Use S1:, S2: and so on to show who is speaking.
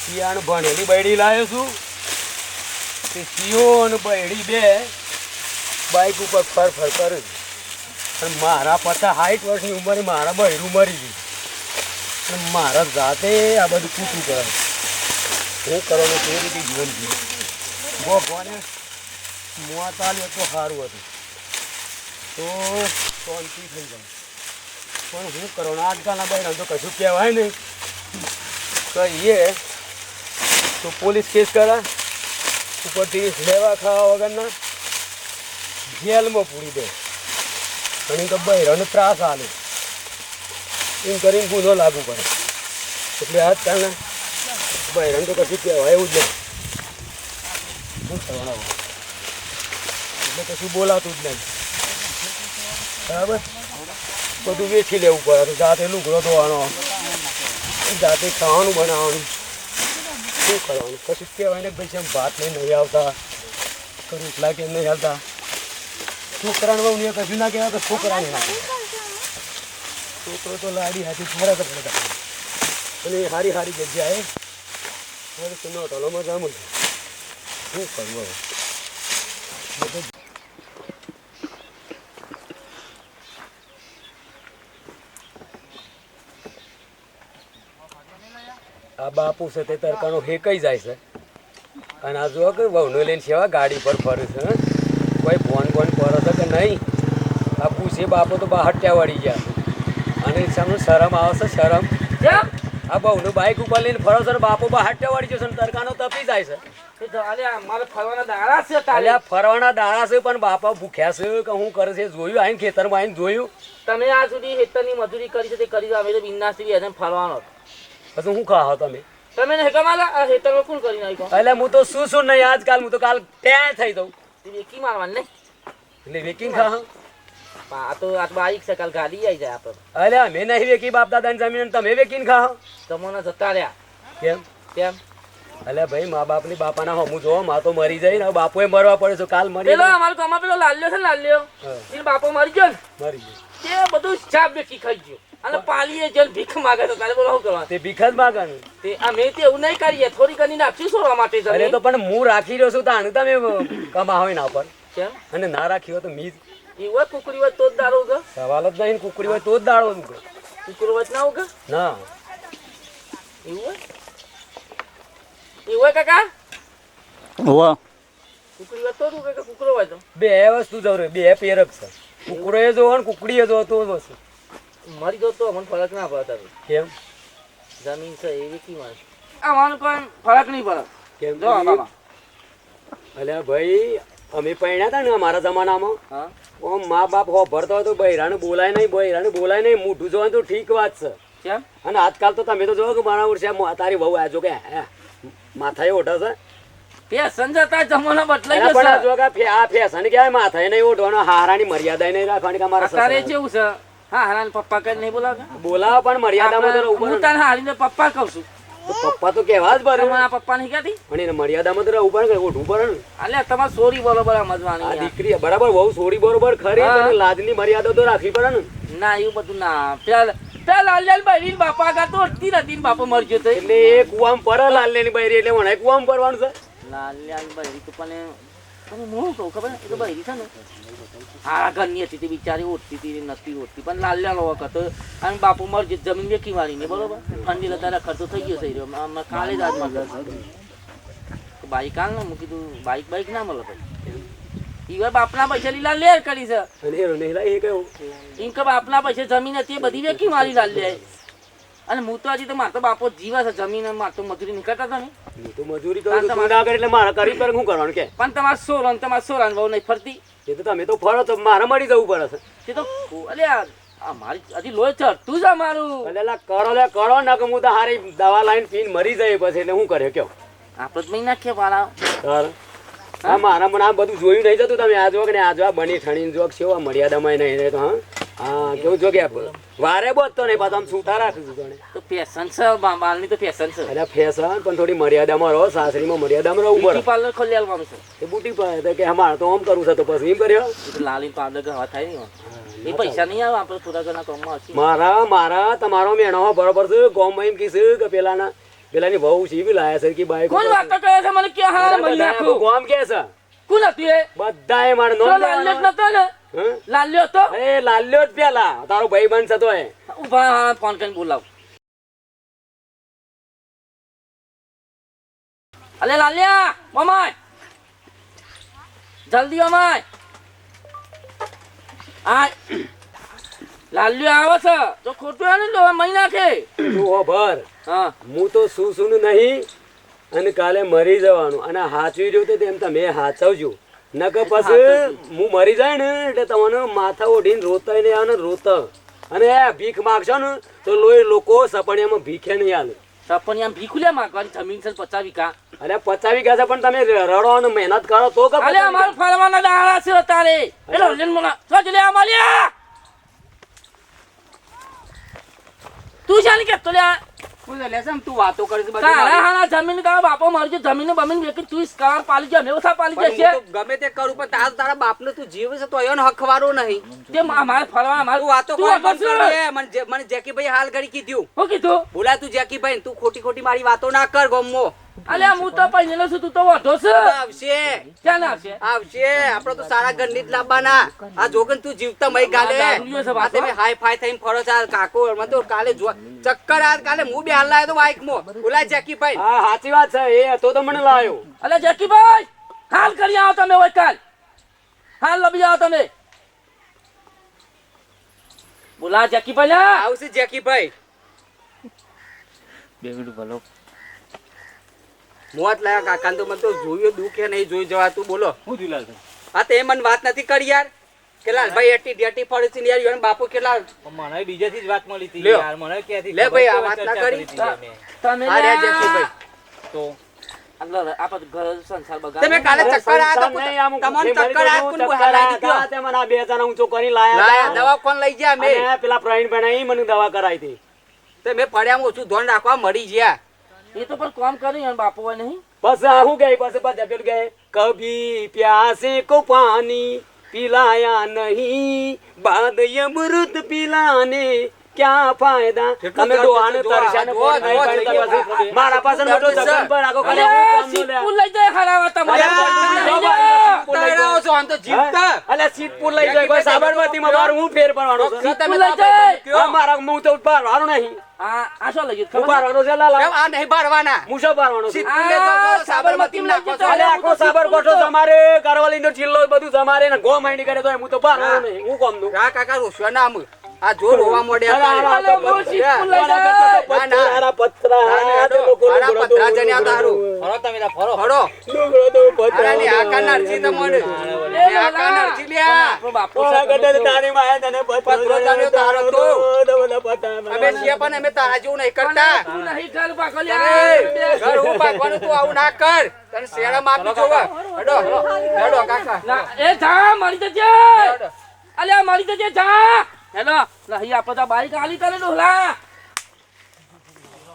S1: શિયાળ ભણેલી બૈડી લાવ્યો છું તે શિયો અને બૈડી બે બાઇક ઉપર ફર ફર કરે છે અને મારા 50-60 વર્ષની ઉંમરે મારા બૈરું મરી ગયું અને મારા જાતે આ બધું કૂતરું કરે હું કરવાનું તે રીતે જીવન જીવું ભગવાને મોત આલ્યો તો સારું હતું તો શાંતિ થઈ જાય પણ હું કરવાનું આજકાલના બૈરા તો કશું કહેવાય નહીં કહીએ તો પોલીસ કેસ કરે ઉપરથી લેવા ખાવા વગરના જેલમાં પૂરી દે અને તો બૈરાને ત્રાસ આલે એમ કરીને ગુનો લાગુ પડે એટલે આજકાલના બૈરાને તો કશું કહેવાય એવું જ નહીં શું કરવાના એટલે કશું બોલાતું જ નહીં બરાબર બધું વેચી લેવું પડે જાતે લુગડો ધોવાનો જાતે ખાવાનું બનાવવાનું શું કરવાનું કશું કહેવાય ને ભાઈ એમ ભાત નહીં આવતા રોટલા કેમ નહીં આવતા છોકરાને બહુ કશું ના કહેવાય તો છોકરાને ના છોકરો તો લાડી હાથી ફરક જ બધા અને એ સારી સારી જગ્યાએ નોટલો મજા મળે શું કરવું હવે આ બાપુ છે તે તરકાનો હેકાઈ જાય છે અને આ જો કે વહુને લઈને સેવા ગાડી પર ફરે છે કોઈ ફોન કરે છે કે નહીં આ પૂછે બાપો તો બહાર વળી ગયા અને સામે શરમ આવે છે શરમ આ બહુનું બાઇક ઉપર લઈને ફરો છે બાપો બહાર વળી જશે ને તરકાનો તપી જાય છે ફરવાના દાડા છે પણ બાપા ભૂખ્યા છે કે હું કરે છે જોયું આવીને ખેતરમાં આવીને જોયું
S2: તમે આ સુધી ખેતરની મજૂરી કરી છે તે કરી અમે તો બિંદાસથી ફરવાનો
S1: પછી શું ખાઓ તમે
S2: તમે ખેતરમાં કોણ કરી નાખ્યો
S1: એટલે હું તો શું નહીં આજકાલ હું તો કાલ ત્યાં થઈ દઉં
S2: વેકી મારવાની ને
S1: એટલે વેકિંગ ખા
S2: આ તો આ બાઈક છે કાલ ગાડી આવી જાય આપણે
S1: અરે અમે નહીં વેકી બાપ દાદાની જમીન તમે વેકીને ખાઓ
S2: તમને જતા રહ્યા
S1: કેમ
S2: કેમ
S1: અલ્યા ભાઈ મા બાપની બાપાના હમું જોવો મા તો મરી જાય ને બાપોએ મરવા પડે છે કાલ મરી
S2: પેલો અમારો કમા પેલો લાલ્યો છે ને લાલ્યો એ બાપો મરી ગયો ને
S1: મરી
S2: તે
S1: ગયો
S2: બધું ચાપ બેકી ખાઈ ગયો અને પાલીએ જલ ભીખ માગે તો તારે બોલો શું કરવા
S1: તે ભીખ જ માગવાનું
S2: તે અમે તે એવું નહીં કરીએ થોડી કરી નાખશું છોડવા માટે
S1: અરે તો પણ હું રાખી રહ્યો છું તાણ તમે કમા હોય ના પર
S2: કેમ
S1: અને ના રાખી હોય તો મી
S2: એવું કુકરી હોય તો જ દાડો ઉગે
S1: સવાલ જ નહીં કુકડી હોય તો જ દાડો ઉગે
S2: કુકરો હોય ના ઉગે
S1: ના
S2: એવું હોય કાકા
S3: હોવા
S2: કુકરી હોય તો જ ઉગે કે કુકરો હોય તો
S1: બે વસ્તુ જરૂર બે પેરક છે કુકડો એ જોવો ને કુકડી એ જોવો તો વસ્તુ
S2: મરી ગયો તો મને ફરક ના પડે તારું
S1: કેમ
S2: જમીન છે એ વેકી મારે આમાં કોઈ ફરક નહીં પડે
S1: કેમ
S2: જો બાબા
S1: અલ્યા ભાઈ અમે પૈણ્યા હતા ને અમારા જમાનામાં
S2: હા
S1: ઓમ મા બાપ હો ભરતો હોય તો બૈરાને બોલાય નહીં મોઢું જોવાનું તો ઠીક વાત છે
S2: કેમ
S1: અને આજકાલ તો તમે તો જોવો કે મારા વર્ષે તારી વહુ આ જો કે માથાએ ઓઢે છે
S2: ફેશન જતા જમાનો બદલાઈ
S1: એના
S2: ગયો
S1: પણ આ
S2: છે
S1: જો કે આ ફેશન કહેવાય માથાએ નહીં ઓઢવાનો હારાની મર્યાદા નહીં રાખવાની કે અમારા
S2: તારે
S1: સસરા.
S2: જેવું છે હા હારા પપ્પા કઈ નહીં બોલાવતા
S1: બોલાવો પણ મર્યાદામાં તો રહેવું
S2: હું
S1: પડે
S2: તારે હારીને પપ્પા કહું છું
S1: ને. તો પપ્પા તો કહેવા જ પડે
S2: તમારા પપ્પા નહીં કહેતી
S1: પણ એને મર્યાદામાં તો રહેવું પડે ને ઓઢવું પડે ને
S2: અલ્યા તમારે સોરી બરોબર
S1: આ
S2: સમજવાની
S1: દીકરી બરાબર બહુ સોરી બરોબર ખરી
S2: હા.
S1: પણ લાજની મર્યાદા તો રાખવી પડે ને
S2: ના એવું બધું ના પેલા લાલ ભાઈ બાપા આગળ તો અડતી નથી ને બાપા મરજો તો
S1: એટલે એ કુવામાં પર લાલની બૈરી એટલે મને કુવામાં પરવાનું છે
S2: લાલ ભાઈ તો પણ હું કહું ખબર એ તો ભાઈ છે ને હારા ઘરની હતી તે બિચારી ઓળતી હતી નથી ઓળતી પણ લાલ્યા નો વખત અને બાપુ મરજો જમીન વેકી મારીને બરોબર ઠંડી લતા ખર્ચો થઈ ગયો થઈ રહ્યો કાલે જ આજ મળે બાઈક આલ ને હું કીધું બાઈક ના મળે ભાઈ ઈવર બાપના પૈસા લીલા લેર કરી છે
S1: અને એ નહીં એ કયું
S2: એમ કે બાપના પૈસા જમીન હતી એ બધી વેકી મારી લાલ લે અને હું તો હજી તો મારો બાપો જીવા છે જમીન મારે તો મજૂરી નીકળતા હતા ને
S1: હું તો મજૂરી કરું છું, તું ના કરે એટલે મારે કરી પર શું કરવાનું કે
S2: પણ તમારા સોરાન બહુ નહીં ફરતી
S1: એ તો તમે તો ફરો તો મારે મળી જવું પડે છે
S2: તે તો અલે આ મારી હજી લોહી ચડતું છે મારું
S1: એટલે કરો ને કે હું તો હારી દવા લાઈન પીને મરી જાય પછી એટલે શું કરે કયો
S2: આપણે જ મહી નાખીએ વાળા
S1: હા મારા મને આ બધું જોયું નહીં જતું તમે આ જો કે આ જો આ બની ઠણીને જો કેવા મર્યાદામાં નહીં રહે તો હા કેવું જો કે વારે બોજ તો નહીં પાછું આમ છૂટા રાખીશું તને
S2: તો ફેશન છે બાલની તો ફેશન છે
S1: એટલે ફેશન પણ થોડી મર્યાદામાં રહો સાસરીમાં મર્યાદામાં રહેવું
S2: બ્યુટી
S1: પડે
S2: પાર્લર ખોલી આલવાનું છે
S1: એ બુટી પાસે કે અમારે તો આમ કરવું છે તો પછી એમ કર્યો
S2: એ તો લાલી પાર્લર ગવા થાય નહીં એ પૈસા નહીં આવે આપણે થોડા ઘણા કામમાં હશે
S1: મારા તમારો મેણો બરોબર છે ગોમમાં એમ કીધું કે પેલાના પેલાની વહુ સીવી લાયા છે કે બાઈક
S2: કોણ વાતો કરે છે મને કે હા મળી નાખું
S1: કોમ કે છે
S2: કોણ હતી એ
S1: બધાએ મારે
S2: તો
S1: નોંધ
S2: લાલ્યો જ નતો ને
S1: હં?
S2: લાલ્યો તો
S1: એ લાલ્યો જ પેલા તારો ભાઈ બંધ થતો એ
S2: ઉભા હા ફોન કરીને બોલાવ અલે લાલ્યા મમાય જલ્દી મમાય આ લાલ્યો આવે છે તો ખોટું હે ને તો મહી નાખે
S1: તું ભર
S2: હા
S1: હું તો શું નહીં અને કાલે મરી જવાનું અને હાચવી રહ્યું તો તેમ તમે હાચવજો નકર પછી હું મરી જાય ને એટલે તમને માથા ઓઢીને રોતાય નહીં આવે ને રોતા અને ભીખ માગશો ને તો લોહી લોકો સપણિયામાં ભીખે નહીં આલે
S2: સપન આમ ભીખુલ્યા માગવાની જમીન છે 50 વીઘા
S1: અરે 50 વીઘા છે પણ તમે રડો અને મહેનત કરો તો કે
S2: અલે અમાર ફરવાના દાડા છે તારે એલો લેન મને સોજ લે અમાલિયા તું જાની કે તો લે
S4: હું તો લેસમ તું વાતો કરે છે બધી
S2: તારા
S4: મારી.
S2: હાના જમીન કા બાપો મારજો જમીન બમીન વેકી તું સ્કાર પાલી જા મેવસા પાલી
S4: પણ
S2: જશે
S4: હું તો ગમે તે કરું પણ તારા બાપને તું જીવે છે તો એનો હકવારો નહીં
S2: તે અમાર ફરવા માર
S4: તું વાતો
S2: તું
S4: કર બંધ
S2: વાતો
S4: કર
S2: કર.
S4: એ મને જેકીભાઈ હાલ ઘડી કીધું
S2: હું કીધું
S4: બોલા તું જેકીભાઈ તું ખોટી મારી વાતો ના કર ગમો
S2: અલે હું તો પહેલેલો છું તું તો વધો છે
S4: આવશે
S2: ક્યાં ના આવશે
S4: આવશે આપણે તો સારા ગંડિત લાવવાના આ જોગન તું જીવતા મય ગાલે
S2: આ દારૂડિયો છે
S4: આ તમે હાઈ ફાઈ થઈને ફરો છો આ કાકો મને તો કાલે જો ચક્કર આ કાલે હું બી હાલ લાયો તો બાઈક માં બોલા જેકીભાઈ
S1: હા સાચી વાત છે એ હતો તો મને લાયો
S2: અલે જેકીભાઈ હાલ કરી આવો તમે ઓય કાલ હાલ લબી આવો તમે બોલા જેકીભાઈ લા
S4: આવશે જેકીભાઈ
S2: બે મિનિટ ભલો
S4: મોત લાયા કાકા તો મને તો જોયું દુઃખ હે નહીં જોઈ જવાતું બોલો
S2: હું દિલાલ
S4: હા તે મને વાત નથી કરી યાર કે લાલભાઈ એટી ડેટી ફરે છે ને યાર યાર બાપુ કેટલા
S5: મને બીજેથી જ વાત મળી હતી
S4: લ્યો.
S5: યાર મને ક્યાંથી
S4: લે
S5: ખબર
S4: ભાઈ, આ
S5: કે
S4: વાત ના
S5: ચર્ચા
S4: કરી?
S5: હતી અમે.
S2: તમે
S4: હા રે
S2: લા.
S4: જેકીભાઈ
S5: તો
S2: અલ્લા આપણ ઘર સંસાર બગાડ
S4: તમે કાલે ચક્કર આ તો
S1: નહીં, આમ
S4: તમને
S1: મરી
S4: ચક્કર આ
S1: ગયું,
S4: કોણ
S1: ચક્કર
S4: હલાવી
S1: હતા,
S4: દીધો
S1: તે મને આ બે જણા ઊંચો કરી લાયા
S4: લાયા
S1: હતા.
S4: દવા કોણ લઈ ગયા મે
S1: અને પેલા પ્રવીણ બનાવી મને દવા કરાવી હતી
S4: તે મેં પડ્યામાં ઓછું ધોન રાખવા મળી ગયા
S2: એ તો પણ કામ કરી અને બાપુ હોય નહીં
S1: બસ હું ગઈ બસ બસ પેલું ગઈ કભી પ્યાસે को पानी पिलाया नहीं बाद अमृत पिलाने क्या फायदा તમે ડોહાને તરસ્યાને પોણી નહીં પાડી તો પછી મારા પાસે મોટો જગન પર આગો કરે હું કામ નો લે
S2: સ્કૂલ લઈ જાય હરાવા તમારે
S4: તારા છો આમ તો જીવતા
S1: અલે સીટપુર લઈ જાય કોઈ સાબરમતીમાં મારું હું ફેર પડવાનો છે
S4: તમે
S2: લઈ જાય
S1: આ મારા મું તો પારવાનો નહીં
S2: આ શું લઈ
S1: હું
S2: જાય
S1: પારવાનો છે લાલા
S4: આ નહીં ભરવાના
S1: મુસો પારવાનો છે
S4: સીટ લે તો સાબરમતી નાખો છો
S1: અલે આખો સાબરકોઠો તમારે કારવાલીનો જિલ્લો બધું તમારે ને ગો માંડી કરે તો હું તો પારવાનો નહીં હું કોમ નું
S4: રા કાકા રોશવા ના આમ આ જો રોવા મોડ્યા
S2: અરે, અરે, બહુ સીટપુર લઈ જાય.
S4: પત્રા જન્યા તારું
S5: ફરો તમે ત્યાં ફરો
S4: ફળો અરે ની આકા નરજી તમને ની આકા નરજી લ્યા
S2: આપણો બાપુ
S4: પત્રો જાણ્યો તારો તો અમે છીએ પણ અમે તારા જેવું નહીં કરતા
S2: તું નહીં ઘર પાકો લે
S4: અરે ઘર હું પાકવાનું તું આવું ના કર તને શેરમ આપી જોવા હેડો હેડો કાકા
S2: ના એ જા મરી જજે અલ્યા મરી જજે જા હેલો નહીં આપણે તો બાઈક આલી કરે ડોહલા